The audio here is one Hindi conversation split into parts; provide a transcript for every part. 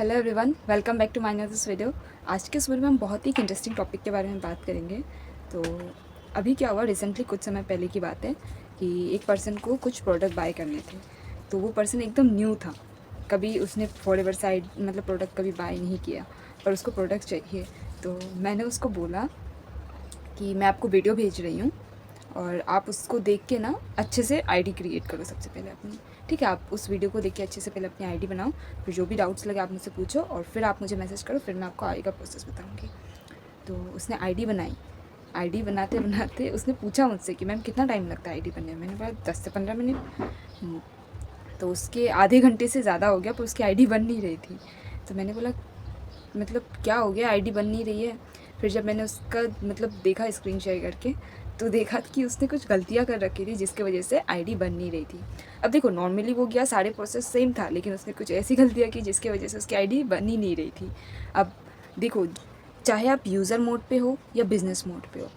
Hello everyone, welcome back to my this video. आज के इस वीडियो में हम बहुत ही इंटरेस्टिंग टॉपिक के बारे में बात करेंगे। तो अभी क्या हुआ, रिसेंटली कुछ समय पहले की बात है कि एक पर्सन को कुछ प्रोडक्ट बाय करने थे। तो वो पर्सन एकदम न्यू था, कभी उसने फॉरएवर साइड मतलब प्रोडक्ट कभी बाय नहीं किया, पर उसको प्रोडक्ट चाहिए। तो मैंने उसको बोला कि मैं आपको वीडियो भेज रही हूँ और आप उसको देख के ना अच्छे से आईडी क्रिएट करो सबसे पहले अपनी। ठीक है, आप उस वीडियो को देख के अच्छे से पहले अपनी आईडी बनाओ, फिर जो भी डाउट्स लगे आप मुझसे पूछो और फिर आप मुझे मैसेज करो, फिर मैं आपको आगे का प्रोसेस बताऊँगी। तो उसने आईडी बनाई। आईडी बनाते बनाते उसने पूछा मुझसे कि मैम कितना टाइम लगता है आईडी बनने में। मैंने बोला 10 से 15 मिनट। तो उसके आधे घंटे से ज़्यादा हो गया पर उसकी आईडी बन नहीं रही थी। तो मैंने बोला मतलब क्या हो गया, आईडी बन नहीं रही है। फिर जब मैंने उसका मतलब देखा स्क्रीन शेयर करके, तो देखा कि उसने कुछ गलतियाँ कर रखी थी जिसकी वजह से आईडी बन नहीं रही थी। अब देखो, नॉर्मली वो गया, सारे प्रोसेस सेम था, लेकिन उसने कुछ ऐसी गलतियाँ की जिसकी वजह से उसकी आईडी बन ही नहीं रही थी। अब देखो, चाहे आप यूज़र मोड पे हो या बिज़नेस मोड पे हो,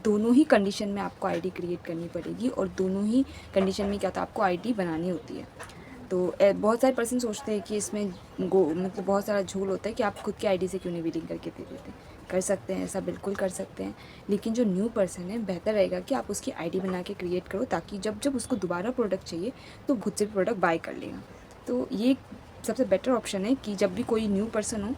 दोनों ही कंडीशन में आपको आईडी क्रिएट करनी पड़ेगी और दोनों ही कंडीशन में क्या था, आपको आईडी बनानी होती है। तो बहुत सारे पर्सन सोचते हैं कि इसमें मतलब बहुत सारा झोल होता है कि आप खुद की आईडी से क्यों नहीं बिलिंग करके दे देते। कर सकते हैं, ऐसा बिल्कुल कर सकते हैं, लेकिन जो न्यू पर्सन है बेहतर रहेगा कि आप उसकी आईडी बना के क्रिएट करो, ताकि जब जब उसको दोबारा प्रोडक्ट चाहिए तो खुद से प्रोडक्ट बाय कर लेगा। तो ये सबसे बेटर ऑप्शन है कि जब भी कोई न्यू पर्सन हो,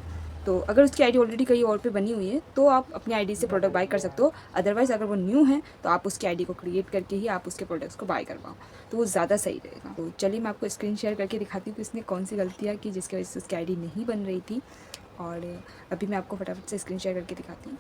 तो अगर उसकी आईडी ऑलरेडी कहीं और पे बनी हुई है तो आप अपनी आईडी से प्रोडक्ट बाय कर सकते हो। अदरवाइज़ अगर वो न्यू है तो आप उसकी आईडी को क्रिएट करके ही आप उसके प्रोडक्ट्स को बाय करवाओ, तो वो ज़्यादा सही रहेगा। तो चलिए मैं आपको स्क्रीन शेयर करके दिखाती हूँ कि उसने कौन सी गलतियाँ की जिसकी वजह से उसकी आईडी नहीं बन रही थी। और अभी मैं आपको फटाफट से स्क्रीन शेयर करके दिखाती हूँ।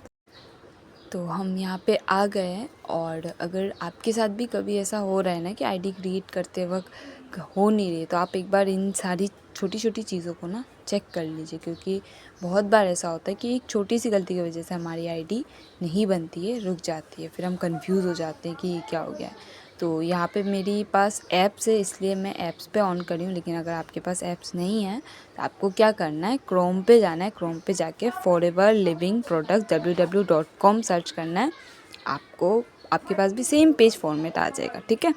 तो हम यहाँ पे आ गए हैं, और अगर आपके साथ भी कभी ऐसा हो रहा है ना कि आईडी क्रिएट करते वक्त हो नहीं रही, तो आप एक बार इन सारी छोटी छोटी चीज़ों को ना चेक कर लीजिए, क्योंकि बहुत बार ऐसा होता है कि एक छोटी सी गलती की वजह से हमारी आईडी नहीं बनती है, रुक जाती है, फिर हम कंफ्यूज हो जाते हैं कि ये क्या हो गया है। तो यहाँ पे मेरी पास ऐप्स है, इसलिए मैं ऐप्स पे ऑन करी हूँ, लेकिन अगर आपके पास ऐप्स नहीं है तो आपको क्या करना है, क्रोम पे जाना है। क्रोम पे जाके forever living product www.com search करना है। आपको आपके पास भी सेम पेज फॉर्मेट आ जाएगा। ठीक है,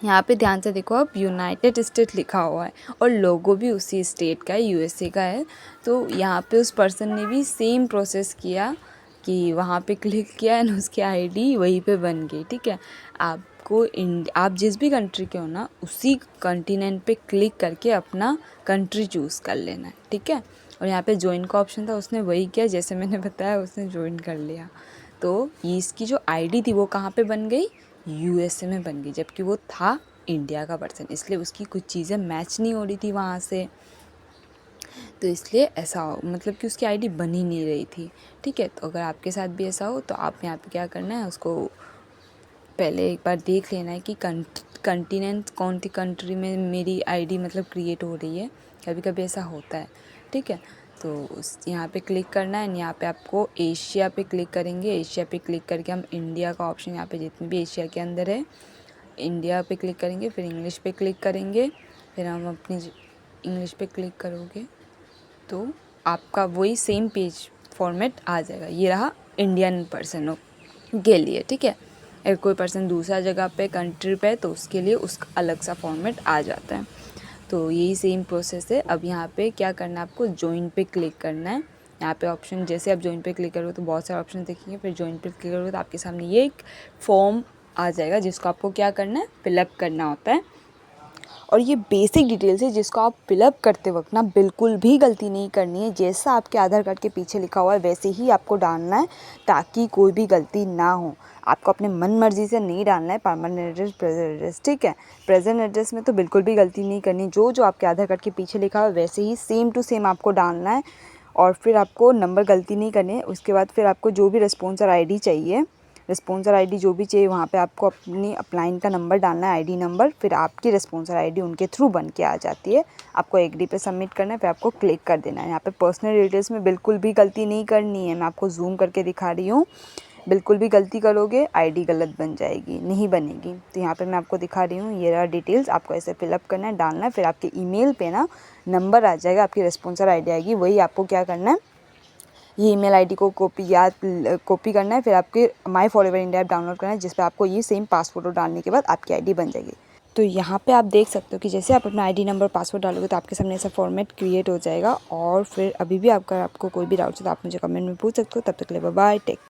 यहाँ पे ध्यान से देखो, अब यूनाइटेड स्टेट लिखा हुआ है और लोगो भी उसी स्टेट का है, यूएसए का है। तो यहाँ पे उस पर्सन ने भी सेम प्रोसेस किया कि वहाँ पे क्लिक किया एंड उसकी आईडी वहीं पे बन गई। ठीक है, आपको आप जिस भी कंट्री के हो ना, उसी कंटिनेंट पे क्लिक करके अपना कंट्री चूज़ कर लेना है। ठीक है, और यहाँ पे ज्वाइन का ऑप्शन था, उसने वही किया जैसे मैंने बताया, उसने ज्वाइन कर लिया। तो ये इसकी जो आईडी थी वो कहाँ पे बन गई, यूएसए में बन गई, जबकि वो था इंडिया का पर्सन, इसलिए उसकी कुछ चीज़ें मैच नहीं हो रही थी वहाँ से। तो इसलिए ऐसा हो, मतलब कि उसकी आईडी बन ही नहीं रही थी। ठीक है, तो अगर आपके साथ भी ऐसा हो तो आप यहाँ पे क्या करना है, उसको पहले एक बार देख लेना है कि कंटिनेंट कौन सी कंट्री में मेरी आईडी मतलब क्रिएट हो रही है। कभी कभी ऐसा होता है। ठीक है, तो उस यहाँ पे क्लिक करना है, यहाँ पे आपको एशिया पे क्लिक करेंगे। एशिया पे क्लिक करके हम इंडिया का ऑप्शन, यहाँ पे जितने भी एशिया के अंदर है, इंडिया पे क्लिक करेंगे, फिर इंग्लिश पे क्लिक करेंगे, फिर हम अपनी इंग्लिश पे क्लिक करोगे तो आपका वही सेम पेज फॉर्मेट आ जाएगा। ये रहा इंडियन पर्सनों के लिए। ठीक है, अगर कोई पर्सन दूसरा जगह पे कंट्री पे है तो उसके लिए उसका अलग सा फॉर्मेट आ जाता है। तो यही सेम प्रोसेस है। अब यहाँ पे क्या करना है, आपको ज्वाइन पे क्लिक करना है। यहाँ पे ऑप्शन, जैसे आप ज्वाइन पे क्लिक करोगे तो बहुत सारे ऑप्शन दिखेंगे, फिर ज्वाइन पे क्लिक करोगे तो आपके सामने ये एक फॉर्म आ जाएगा जिसको आपको क्या करना है, फिलअप करना होता है। और ये बेसिक डिटेल्स है जिसको आप फिलअप करते वक्त ना बिल्कुल भी गलती नहीं करनी है। जैसा आपके आधार कार्ड के पीछे लिखा हुआ है वैसे ही आपको डालना है, ताकि कोई भी गलती ना हो। आपको अपने मन मर्जी से नहीं डालना है परमानेंट एड्रेस, प्रेजेंट एड्रेस। ठीक है, प्रेजेंट एड्रेस में तो बिल्कुल भी गलती नहीं करनी, जो जो आपके आधार कार्ड के पीछे लिखा हुआ है वैसे ही सेम टू सेम आपको डालना है। और फिर आपको नंबर गलती नहीं करनी है। उसके बाद फिर आपको जो भी रिस्पॉन्सर आईडी चाहिए, रिस्पॉन्सर आईडी जो भी चाहिए, वहाँ पे आपको अपनी अपलाइन का नंबर डालना है, आईडी नंबर, फिर आपकी रिस्पॉन्सर आईडी उनके थ्रू बन के आ जाती है। आपको एग्री पे सबमिट करना है, फिर आपको क्लिक कर देना है। यहाँ पे पर्सनल डिटेल्स में बिल्कुल भी गलती नहीं करनी है। मैं आपको जूम करके दिखा रही हूँ, बिल्कुल भी गलती करोगे आईडी गलत बन जाएगी, नहीं बनेगी। तो यहाँ पे मैं आपको दिखा रही हूँ, ये रहा डिटेल्स। आपको ऐसे फिलअप करना है, डालना है, फिर आपके ईमेल पे ना नंबर आ जाएगा, आपकी रिस्पॉन्सर आईडी आएगी, वही आपको क्या करना है, ये ईमेल आईडी को कॉपी करना है, फिर आपके माई फॉरएवर इंडिया ऐप डाउनलोड करना है, जिस पर आपको ये सेम पास फोटो डालने के बाद आपकी आईडी बन जाएगी। तो यहाँ पे आप देख सकते हो कि जैसे आप अपना आईडी नंबर पासवर्ड डालोगे तो आपके सामने ऐसा फॉर्मेट क्रिएट हो जाएगा। और फिर अभी भी आपको कोई भी डाउट्स है तो आप मुझे कमेंट में पूछ सकते हो। तब तक के लिए बाय बाय, टेक।